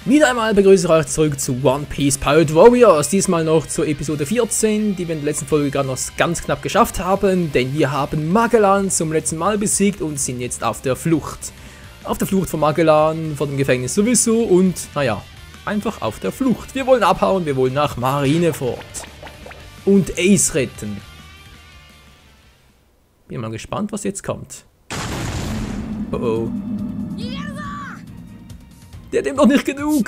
Wieder einmal begrüße ich euch zurück zu One Piece Pirate Warriors, diesmal noch zur Episode 14, die wir in der letzten Folge gerade noch ganz knapp geschafft haben, denn wir haben Magellan zum letzten Mal besiegt und sind jetzt auf der Flucht. Auf der Flucht von Magellan, von dem Gefängnis sowieso und, naja, einfach auf der Flucht. Wir wollen abhauen, wir wollen nach Marineford und Ace retten. Bin mal gespannt, was jetzt kommt. Oh oh. Der hat ihm doch nicht genug.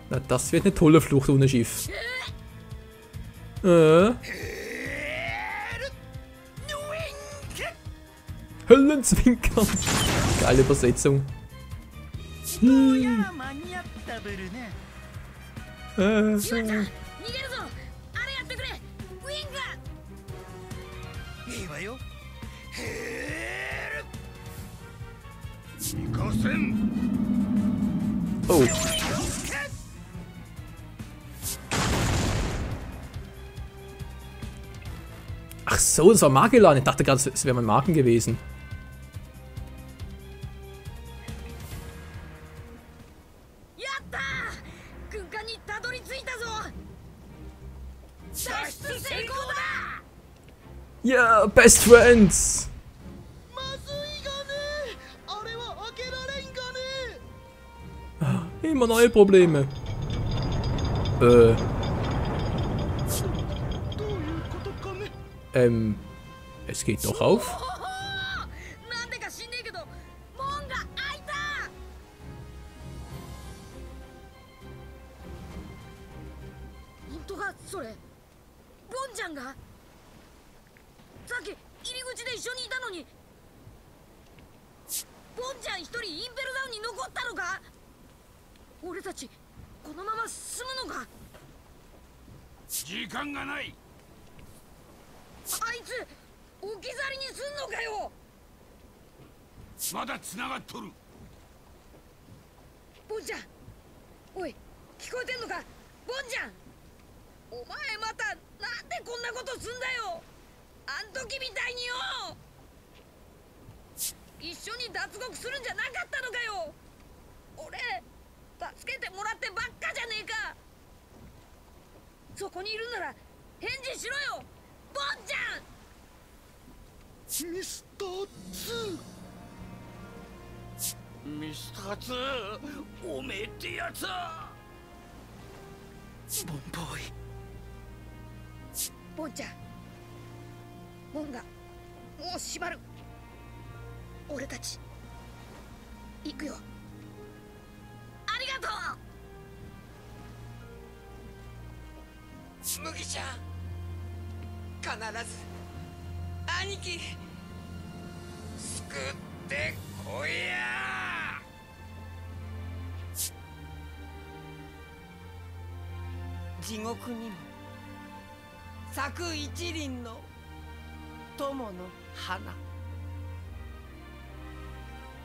Na, das wird eine tolle Flucht ohne Schiff. Höllenzwinkern. Geile Übersetzung. Oh. Ach so, das war Magellan. Ich dachte gerade, es wäre mein Magen gewesen. Ja, yeah, Best Friends. Immer neue Probleme. Es geht doch auf. Mr. 2、おめえってやつは。ボンボーイ。ボンちゃん。ボンがもう縛る。俺たち行くよ。ありがとう。麦ちゃん。必ず兄貴救ってこいや。地獄にも咲く一輪の友の花、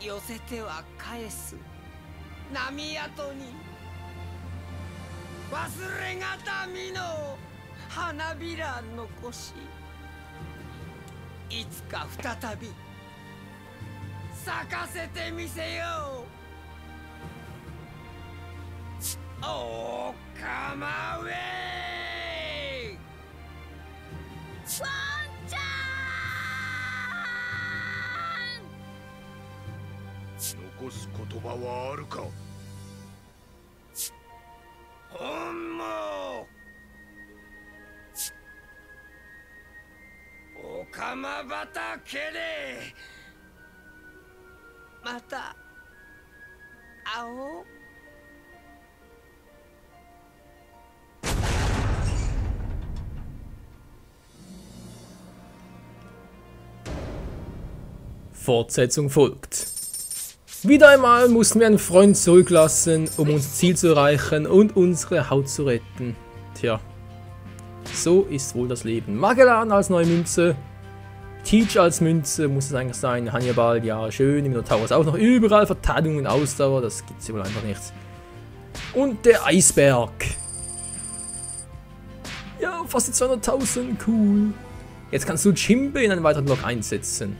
寄せては返す波跡に忘れがたみの花びら残し、いつか再び咲かせてみせよう。おかまウェイ。ワンちゃん。残す言葉はあるか。本望。おかま畑でまた会おう。Fortsetzung folgt. Wieder einmal mussten wir einen Freund zurücklassen, um unser Ziel zu erreichen und unsere Haut zu retten. Tja, so ist wohl das Leben. Magellan als neue Münze, Teach als Münze muss es eigentlich sein, Hannibal, ja schön, im Minotaurus auch noch überall Verteidigung und Ausdauer, das gibt es wohl einfach nicht. Und der Eisberg. Ja, fast 200.000, cool. Jetzt kannst du Jinbe in einen weiteren Block einsetzen.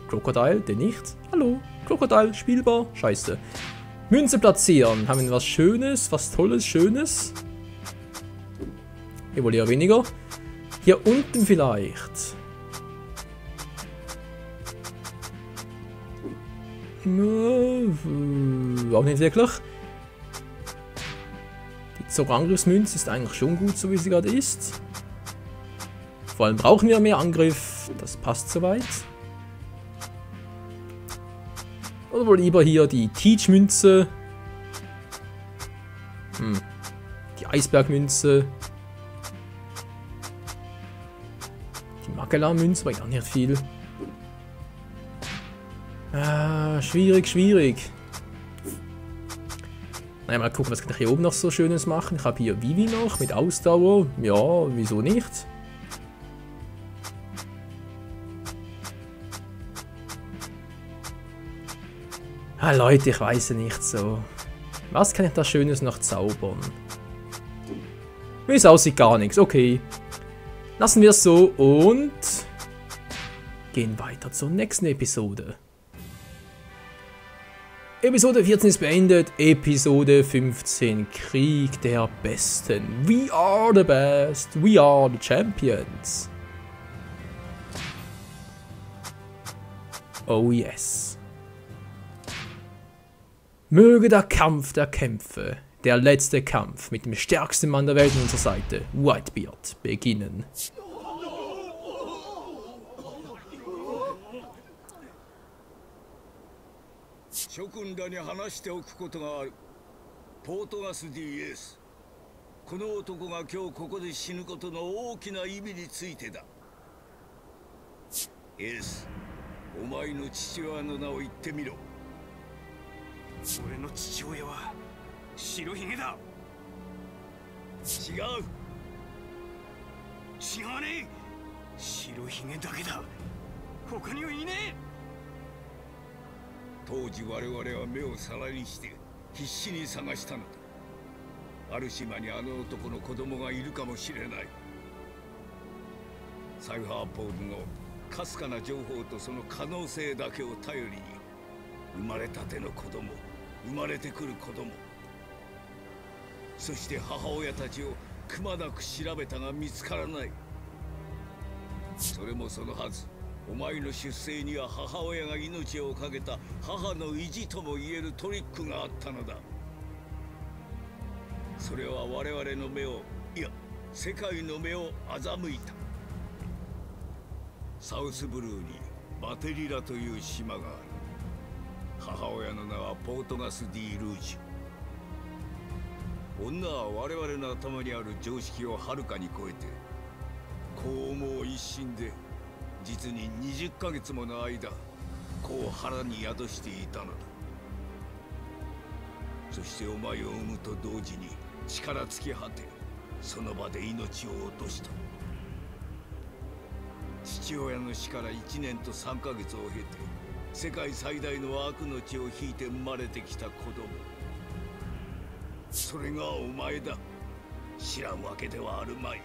Crocodile, der nicht. Hallo, Crocodile, spielbar. Scheiße. Münze platzieren. Haben wir was Schönes, was Tolles, Schönes? Hier wohl eher weniger. Hier unten vielleicht. Auch nicht wirklich. Die Zora-Angriffsmünze ist eigentlich schon gut, so wie sie gerade ist. Vor allem brauchen wir mehr Angriff. Das passt soweit. Oder wohl lieber hier die Teach-Münze. Die Eisbergmünze. Die Magellan-Münze bringt auch nicht viel. Schwierig, schwierig. Naja, mal gucken, was kann ich hier oben noch so Schönes machen. Ich habe hier Vivi noch mit Ausdauer. Ja, wieso nicht? Ah, Leute, ich weiß nicht so. Was kann ich da Schönes noch zaubern? Wie es aussieht, gar nichts. Okay. Lassen wir es so und gehen weiter zur nächsten Episode. Episode 14 ist beendet. Episode 15. Krieg der Besten. We are the best. We are the champions. Oh yes. Möge der Kampf der Kämpfe, der letzte Kampf mit dem stärksten Mann der Welt an unserer Seite, Whitebeard, beginnen. 諸君らに話しておくことがある。ポートガス・ディ・エース。この男が今日ここで死ぬことの大きな意味についてだ。エース、お前の父親の名を言ってみろ。俺の父親は白ひげだ。違う。違わねえ。白ひげだけだ。他にはいねえ。 当時我々は目を皿にして必死に探したのだ。ある島にあの男の子供がいるかもしれない。サイファーポールのかすかな情報とその可能性だけを頼りに、生まれたての子供、生まれてくる子供、そして母親たちをくまなく調べたが見つからない。それもそのはず。 お前の出生には母親が命を懸けた母の意地とも言えるトリックがあったのだ。それは我々の目を、いや世界の目を欺いた。サウスブルーにバテリラという島がある。母親の名はポートガス・ディ・ルージュ。女は我々の頭にある常識をはるかに超えて、こうもう一心で 実に20ヶ月もの間、こう腹に宿していたのだ。そしてお前を産むと同時に力尽き果て、その場で命を落とした。父親の死から1年と3ヶ月を経て、世界最大の悪の血を引いて生まれてきた子供。それがお前だ。知らんわけではあるまい。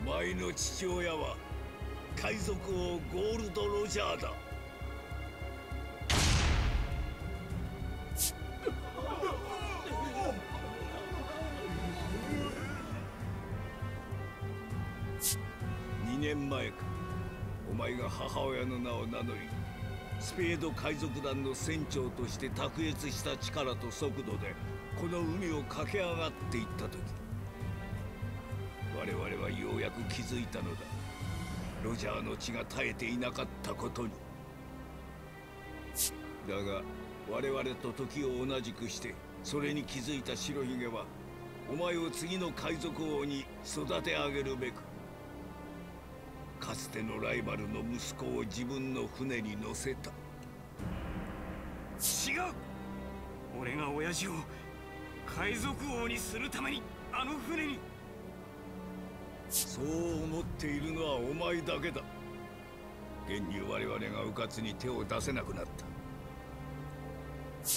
お前の父親は海賊王ゴールド・ロジャーだ。2年前か、お前が母親の名を名乗り、スペード海賊団の船長として卓越した力と速度でこの海を駆け上がっていった時、 我々はようやく気づいたのだ。ロジャーの血が絶えていなかったことに。だが我々と時を同じくしてそれに気づいた白ひげは、お前を次の海賊王に育て上げるべく、かつてのライバルの息子を自分の船に乗せた。違う。俺が親父を海賊王にするためにあの船に。 そう思っているのはお前だけだ。現に我々が迂闊に手を出せなくなった。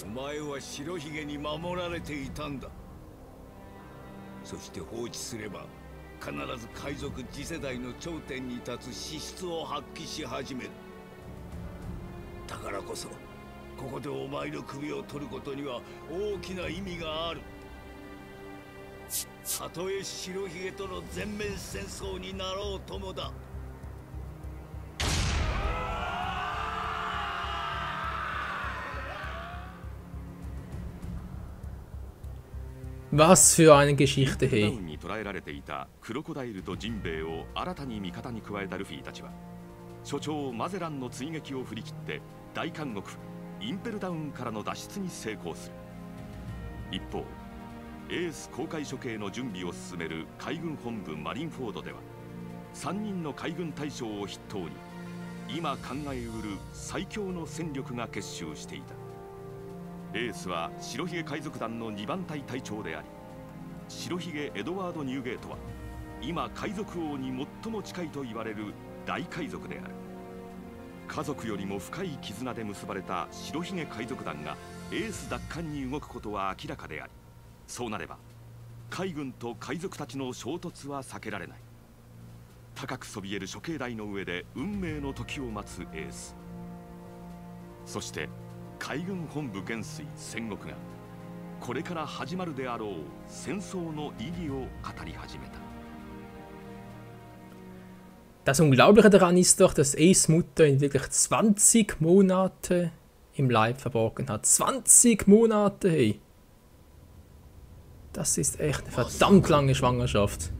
お前は白ひげに守られていたんだ。そして放置すれば必ず海賊次世代の頂点に立つ資質を発揮し始める。だからこそここでお前の首を取ることには大きな意味がある。たとえ白ひげとの全面戦争になろうともだ。Was für eine Geschichte, ダウ hey. ンに捕らえられていたクロコダイルとジンベエを新たに味方に加えたルフィたちは、所長マゼランの追撃を振り切って大監獄インペルダウンからの脱出に成功する。一方、エース公開処刑の準備を進める海軍本部マリンフォードでは、3人の海軍大将を筆頭に今考えうる最強の戦力が結集していた。エースは白ひげ海賊団の2番隊隊長であり、白ひげエドワード・ニューゲートは今海賊王に最も近いと言われる大海賊である。家族よりも深い絆で結ばれた白ひげ海賊団がエース奪還に動くことは明らかであり、そうなれば海軍と海賊たちの衝突は避けられない。高くそびえる処刑台の上で運命の時を待つエース。そして海軍本部元帥戦国がこれから始まるであろう戦争の意義を語り始めた。 Das Unglaubliche daran ist doch, dass Ace Mutter ihn wirklich 20 Monate im Leib verborgen hat. 20 Monate, hey. Das ist echt eine verdammt lange Schwangerschaft.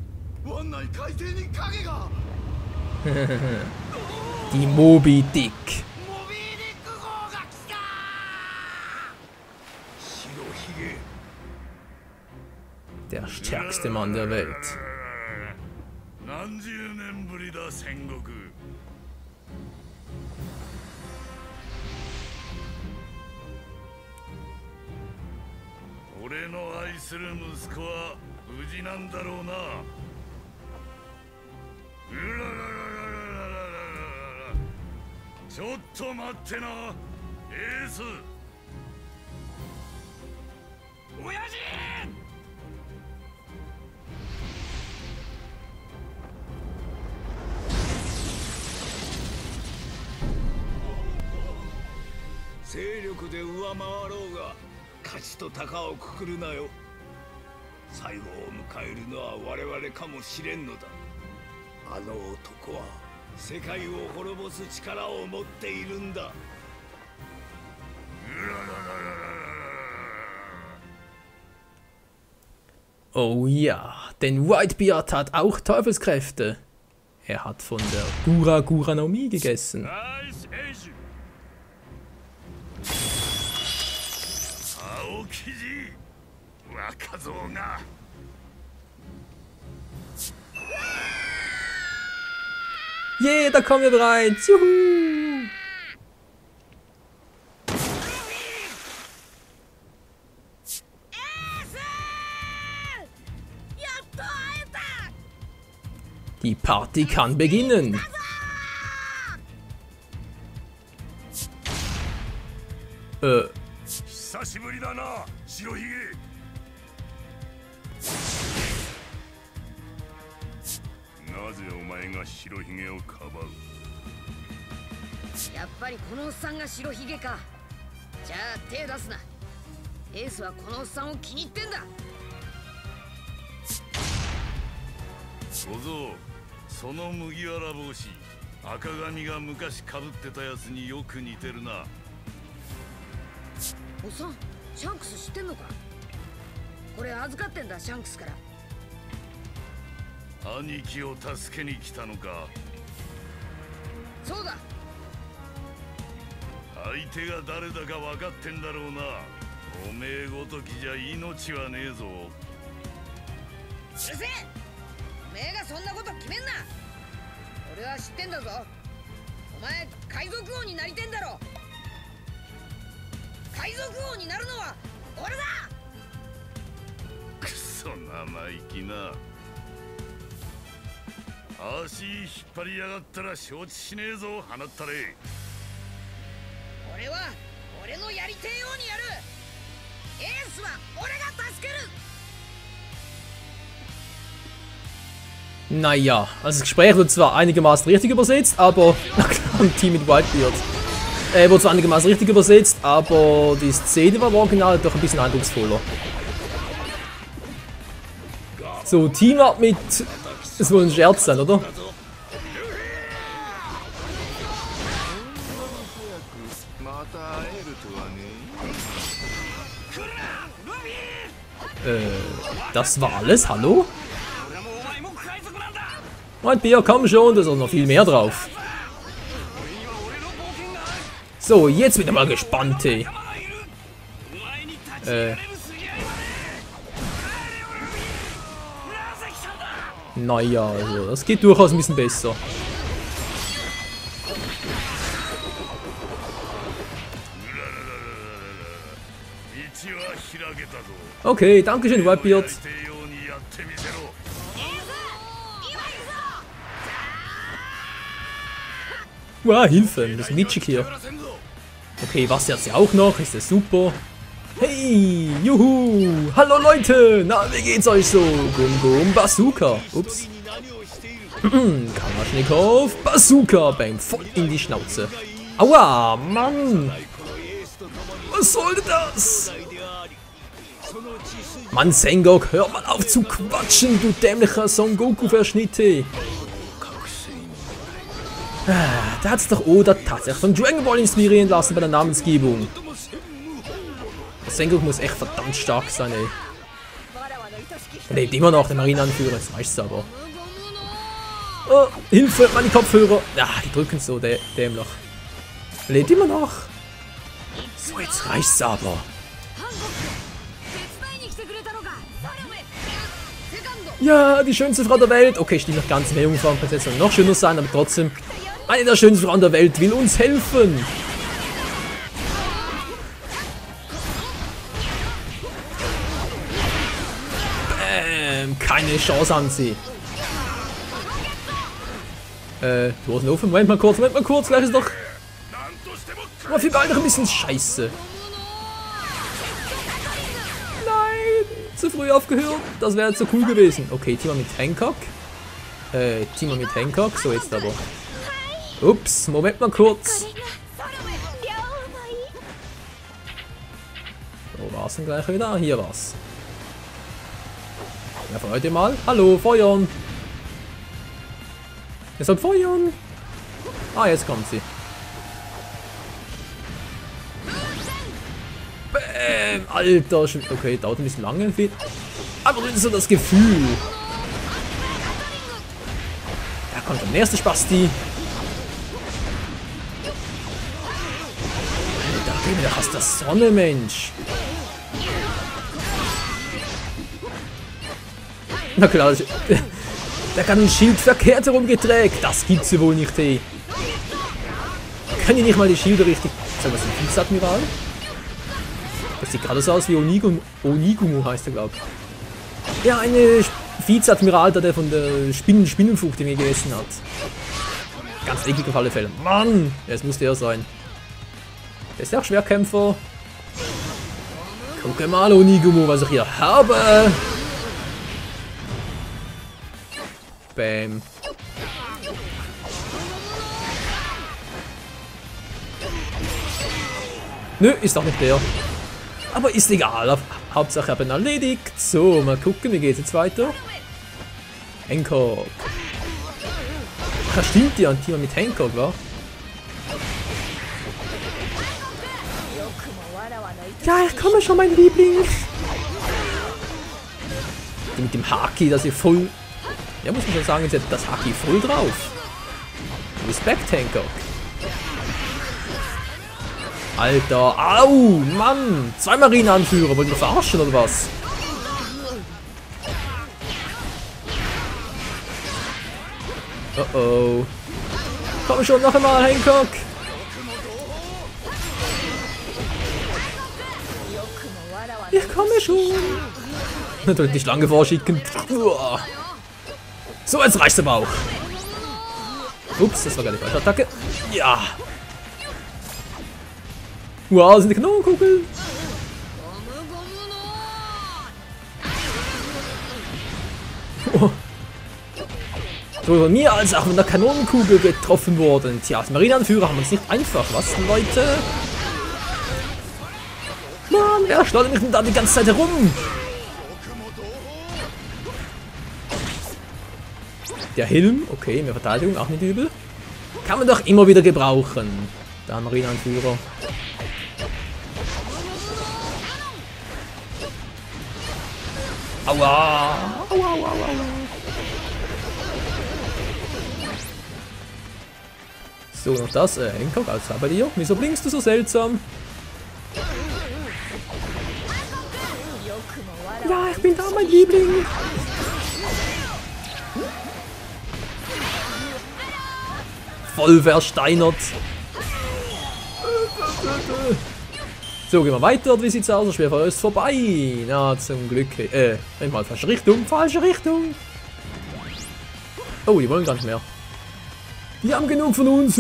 Die Moby Dick. Der stärkste Mann der Welt. 何十年ぶりだ戦国。俺の愛する息子は無事なんだろうな。うらららららららら。ちょっと待ってな、エース。親父。 勢力で上回ろうが勝ちと鷹をくくるなよ。最後を迎えるのは我々かもしれんのだ。あの男は世界を滅ぼす力を持っているんだ。 Oh ja, denn Whitebeard hat auch Teufelskräfte. Er hat von der Gura-Guranomie gegessen. Yeah, da kommen wir bereits. Juhu! Die Party kann beginnen. Naぜお前が白ひげをかばう？やっぱりこのおっさんが白ひげか。じゃあ手出すな。エースはこのおっさんを気に入ってんだ。小僧、その麦わら帽子、赤髪が昔かぶってたやつによく似てるな。おっさん、シャンクス知ってんのか？これ預かってんだ、シャンクスから。兄貴を助けに来たのか？そうだ。相手が誰だか分かってんだろうな。おめえごときじゃ命はねえぞ。うるせえ！おめえがそんなこと決めんな。俺は知ってんだぞ。お前海賊王になりてんだろ。海賊王になるのは俺だ。くそ生意気な。足引っ張りやがったら承知しねえぞ、放ったれ。俺は俺のやりてえようにやる。エースは俺が助ける。Naja, also das Gespräch wird zwar einigermaßen richtig übersetzt, aber... Na klar, ein Team mit Whitebeard. Wurde zwar einigermaßen richtig übersetzt, aber die Szene war im Original doch ein bisschen eindrucksvoller. So, Teamart mit... Das soll ein Scherz sein, oder? Das war alles? Hallo? Mein Bier, komm schon, da ist auch noch viel mehr drauf. So, jetzt wieder mal gespannt, ey. Naja, also, das geht durchaus ein bisschen besser. Okay, danke schön, Whitebeard. Wow, Hilfe, das ist ein Nitschik hier. Okay, was jetzt ja auch noch, ist das super. Hey, juhu, hallo Leute, na, wie geht's euch so? Gum Gum Bazooka, ups. Kalaschnikow, Bazooka, bang, voll in die Schnauze. Aua, Mann. Was soll das? Mann, Sengoku, hör mal auf zu quatschen, du dämlicher Son Goku-Verschnitte. Da hat's doch Oda tatsächlich von Dragon Ball inspirieren lassen bei der Namensgebung. Sengoku muss echt verdammt stark sein, ey. Er lebt immer noch, der Marineanführer, das reicht's aber. Oh, Hilfe, meine Kopfhörer. Ja, die drücken so dämlich. Er lebt immer noch. So, jetzt reicht's aber. Ja, die schönste Frau der Welt. Okay, stimmt noch ganz mehr Jungfrau und Prinzessin noch schöner sein, aber trotzdem. Eine der schönsten Frauen der Welt will uns helfen. Bäm, keine Chance haben sie. Du hast offen. Moment mal kurz, gleich ist doch. Aber viel bald noch ein bisschen scheiße. Zu früh aufgehört. Das wäre jetzt so cool gewesen. Okay, Teamer mit Hancock. So, jetzt aber. Ups, Moment mal kurz. Wo war's denn gleich wieder? Hier war's. Ja, für heute mal. Hallo, feuern. Ihr sollt feuern. Ah, jetzt kommt sie. Bäm, Alter. Okay, dauert ein bisschen lange. Aber das ist so das Gefühl. Da kommt der nächste Spasti. Da gehen wir aus der Sonne, Mensch. Na klar, der kann ein Schild verkehrt herumgetragen. Das gibt's ja wohl nicht, ey. Können die nicht mal die Schilder richtig... Sagen wir es, ein Vizeadmiral? Das sieht gerade so aus wie Onigumu heißt er, glaube ich. Ja, eine Vizeadmiral, der von der Spinnenfrucht, die mir gegessen hat. Ganz eklig auf alle Fälle. Mann! Ja, es musste er sein. Der ist ja auch Schwerkämpfer. Guck mal, Onigumu, was ich hier habe. Bam. Nö, ist doch nicht der. Aber ist egal. Hauptsache, ich habe ihn erledigt. So, mal gucken, wie geht es jetzt weiter? Hancock. Ach, stimmt ja, ein Team mit Hancock, wa? Ja, ich komme schon, mein Liebling. Die mit dem Haki, das ist voll... Ja, muss man schon sagen, jetzt hat das Haki voll drauf. Respekt, Hancock. Alter, au, Mann! 2 Marineanführer, wollt ihr verarschen oder was? Oh oh. Komm schon, noch einmal, Hancock! Ich komme schon! Natürlich nicht lange vorschicken. So, jetzt reicht's aber auch. Ups, das war gar nicht falsche Attacke. Ja! Wow, das sind die Kanonenkugeln. Oh. sowohl von mir als auch von der Kanonenkugel getroffen worden. Tja, als Marineanführer haben wir es nicht einfach. Was, Leute? Mann, wer schleudert mich denn da die ganze Zeit herum? Der Helm, okay, mehr Verteidigung, auch nicht übel. Kann man doch immer wieder gebrauchen. Der Marineanführer. Aua! Aua, aua, aua. So, noch das. Hancock, alles klar bei dir. Wieso blinkst du so seltsam? Ja, ich bin da, mein Liebling. Voll versteinert. So, gehen wir weiter. Wie sieht's aus? Das Schwerfeuer ist vorbei. Na, zum Glück. Einmal falsche Richtung. Falsche Richtung. Oh, die wollen gar nicht mehr. Die haben genug von uns.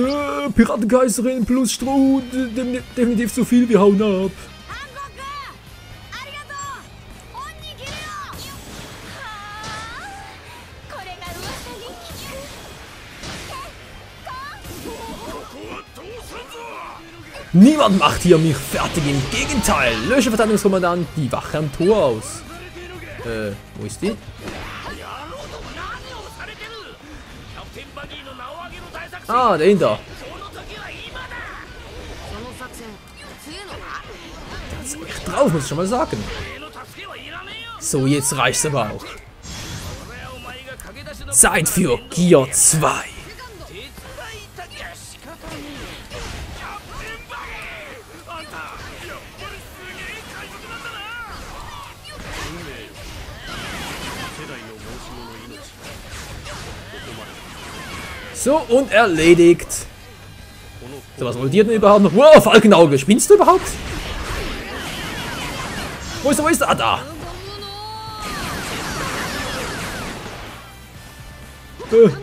Piratenkaiserin plus Stroh. Definitiv zu viel. Wir hauen ab. Niemand macht hier mich fertig, im Gegenteil. Lösche Verteidigungskommandant die Wache am Tor aus. Wo ist die? Ah, dahinter. Da ist echt drauf, muss ich schon mal sagen. So, jetzt reicht's aber auch. Zeit für Gear 2. So, und erledigt. So, was wollt ihr denn überhaupt noch? Wow, Falkenauge, spinnst du überhaupt? Wo ist er? Wo ist er? Ah, da.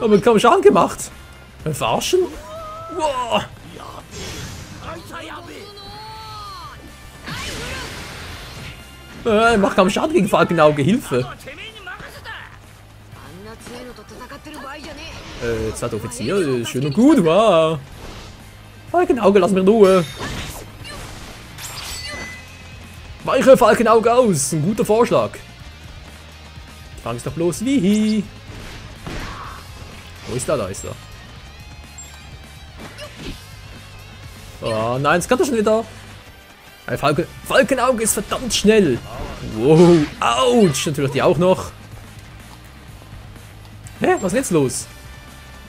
Aber kaum Schaden gemacht. Verarschen? Wow. Macht kaum Schaden gegen Falkenauge, Hilfe. Zweiter Offizier, schön und gut, wow. Falkenauge, lass mich in Ruhe. Weiche Falkenauge aus, ein guter Vorschlag. Die Frage ist doch bloß wie. Wo ist er? Da ist er. Oh nein, jetzt kann er schon wieder. Falkenauge ist verdammt schnell. Wow, ouch, natürlich die auch noch. Hä, was ist jetzt los?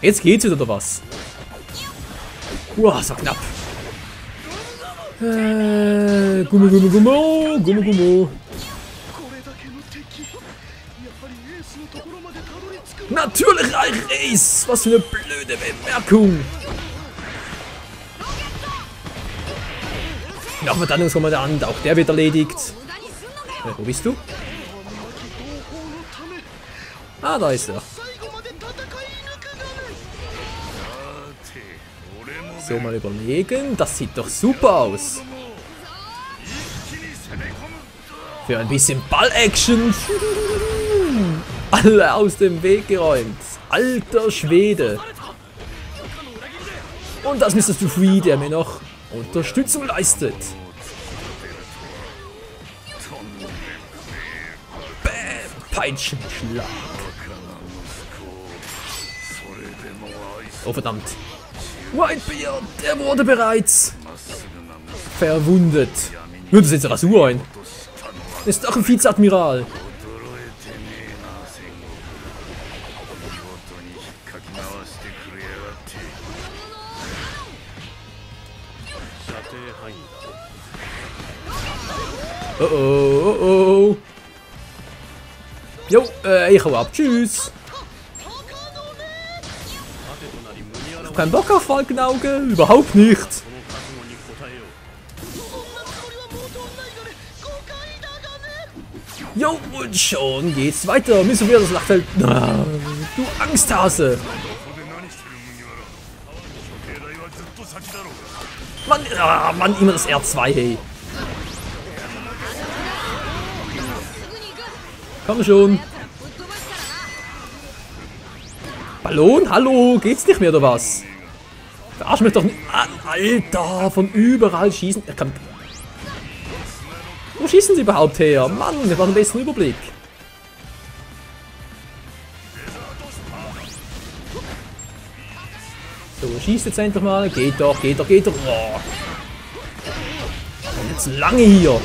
Jetzt geht's wieder, oder was? Wow, so knapp. Gummo. Natürlich Reis! Was für eine blöde Bemerkung! Noch Verteidigungskommandant, auch der wird erledigt. Wo bist du? Ah, da ist er. So, mal überlegen. Das sieht doch super aus. Für ein bisschen Ball-Action. Alle aus dem Weg geräumt. Alter Schwede. Und das Mr. Free, der mir noch Unterstützung leistet. Bäm, Peitschenschlag. Oh verdammt. Whitebeard, der wurde bereits verwundet. Nur das jetzt Rasur ein. Ist doch ein Vizeadmiral. Oh oh, oh oh. Jo, ich hau ab. Tschüss. Ich hab keinen Bock auf Falkenauge. Überhaupt nicht. Jo, und schon geht's weiter. Müssen wir das Schlachtfeld. Ah, du Angsthase. Mann, Mann, immer das R2, hey. Komm schon. Ballon? Hallo? Geht's nicht mehr oder was? Verarsch mich doch nicht. Alter, von überall schießen. Ich kann... Wo schießen sie überhaupt her? Mann, ich brauche einen besseren Überblick. So, schießt jetzt endlich mal. Geht doch, geht doch, geht doch. Oh. Jetzt lange hier.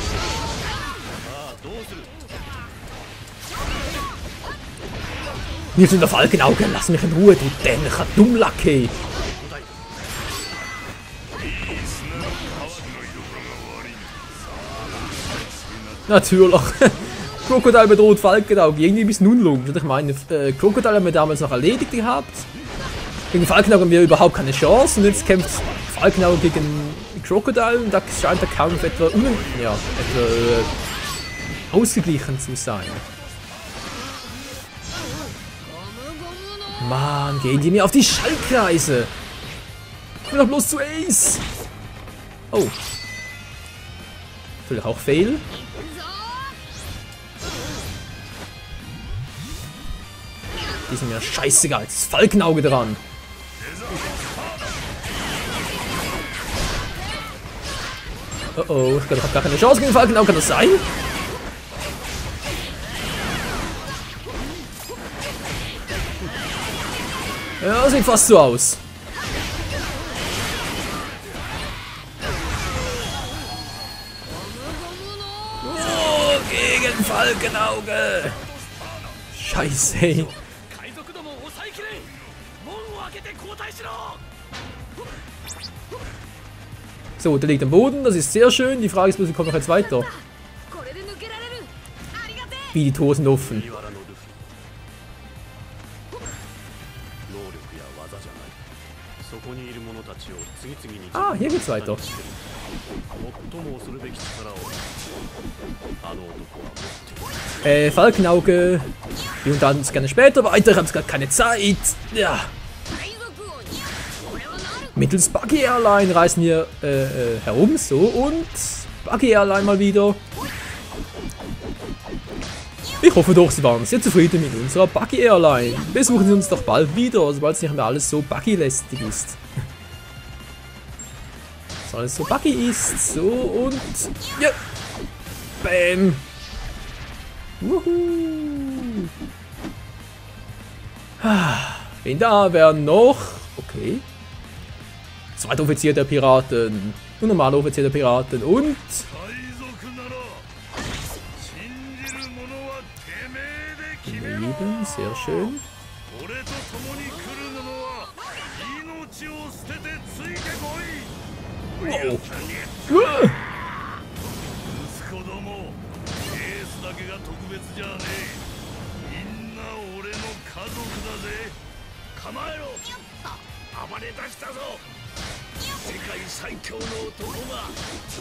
Hier sind der Falkenauge. Lass mich in Ruhe, du dämlicher Dummlacke. Natürlich. Krokodil bedroht Falkenauge. Irgendwie ein bisschen unlogisch. Ich meine, Krokodil haben wir damals noch erledigt gehabt. Gegen Falkenauge haben wir überhaupt keine Chance. Und jetzt kämpft Falkenauge gegen Krokodil. Und da scheint der Kampf etwa, ausgeglichen zu sein. Mann, gehen die mir auf die Schallkreise. Ich will doch bloß zu Ace. Oh. Vielleicht auch Fail. Die sind mir scheißegal. Jetzt ist Falkenauge dran. Oh oh, ich glaube, ich habe gar keine Chance gegen Falkenauge. Kann das sein? Ja, sieht fast so aus. Oh, gegen Falkenauge. Scheiße, ey. So, der liegt am Boden, das ist sehr schön. Die Frage ist bloß, wie kommt noch jetzt weiter? Wie, die Tore sind offen. Ah, hier geht's weiter. Falkenauge. Wir unterhalten uns gerne später weiter. Ich habe gerade keine Zeit. Ja. Mittels Buggy Airline reisen wir herum. So, und Buggy Airline mal wieder. Ich hoffe doch, Sie waren sehr zufrieden mit unserer Buggy Airline. Besuchen Sie uns doch bald wieder, sobald es nicht mehr alles so buggy-lästig ist. So alles so buggy ist. So, und... Ja. Bam. Wuhu. Wen da wären noch? Okay. Zweiter Offizier der Piraten. Und normaler Offizier der Piraten. Und... Leben, sehr schön. Wow.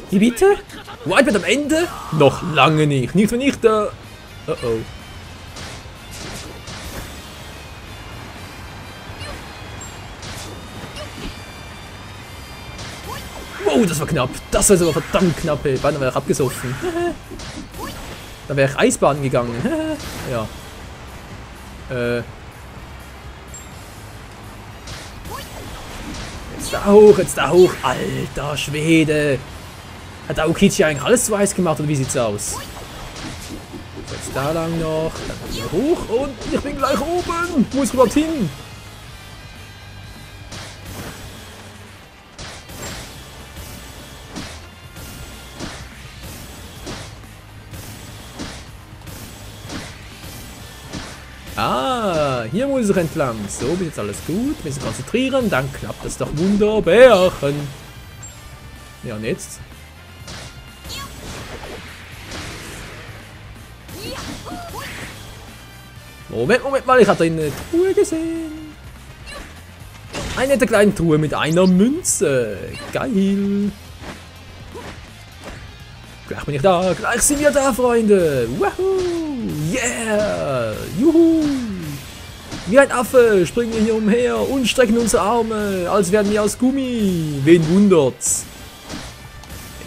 Wie bitte? White wird am Ende? Noch lange nicht. Nicht wenn ich da... Oh oh. Oh, das war knapp. Das war sogar verdammt knapp. Beinahe wäre ich abgesoffen. Da wäre ich Eisbahn gegangen. Ja. Jetzt da hoch, jetzt da hoch. Alter Schwede. Hat Aokichi eigentlich alles zu Eis gemacht oder wie sieht's aus? Jetzt da lang noch. Dann hier hoch und ich bin gleich oben. Wo ist überhaupt hin? Ah, hier muss ich entlang. So, bis jetzt alles gut. Wir müssen konzentrieren, dann klappt das doch wunderbar. Ja, und jetzt? Moment mal, ich habe da eine Truhe gesehen. Eine nette kleine Truhe mit einer Münze. Geil. Gleich bin ich da, gleich sind wir da, Freunde. Wahoo. Yeah. Juhu. Wie ein Affe springen wir hier umher und strecken unsere Arme, als wären wir aus Gummi. Wen wundert's?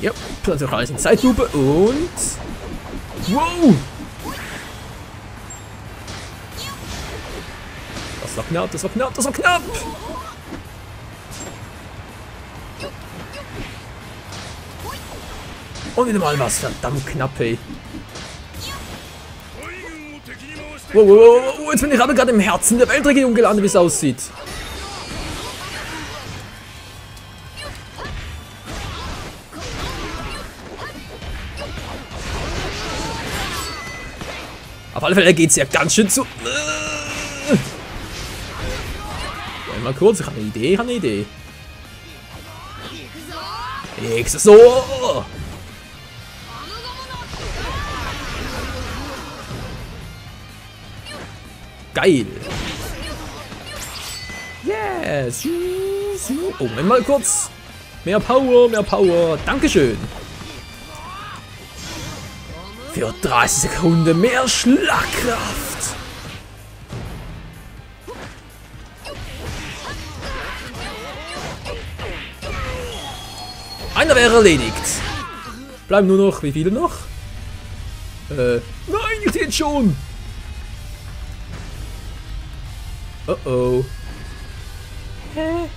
Ja, natürlich alles in Zeitlupe und... Wow. Das war knapp, das war knapp, das war knapp! Und wieder mal was verdammt knapp, ey. Wow, wow, wow, wow, jetzt bin ich aber gerade im Herzen der Weltregierung gelandet, wie es aussieht. Auf alle Fälle geht es ja ganz schön zu. Mal kurz, ich habe eine Idee, so. Geil. Yes. Oh, Moment mal kurz. Mehr Power, mehr Power. Dankeschön. Für 30 Sekunden mehr Schlagkraft. Einer wäre erledigt. Bleiben nur noch, wie viele noch? Nein, ich sehe schon. Oh oh. Hä?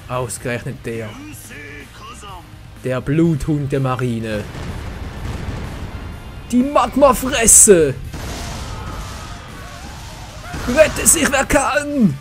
Ausgerechnet der. Der Bluthund der Marine. Die Magmafresse! Rette sich, wer kann!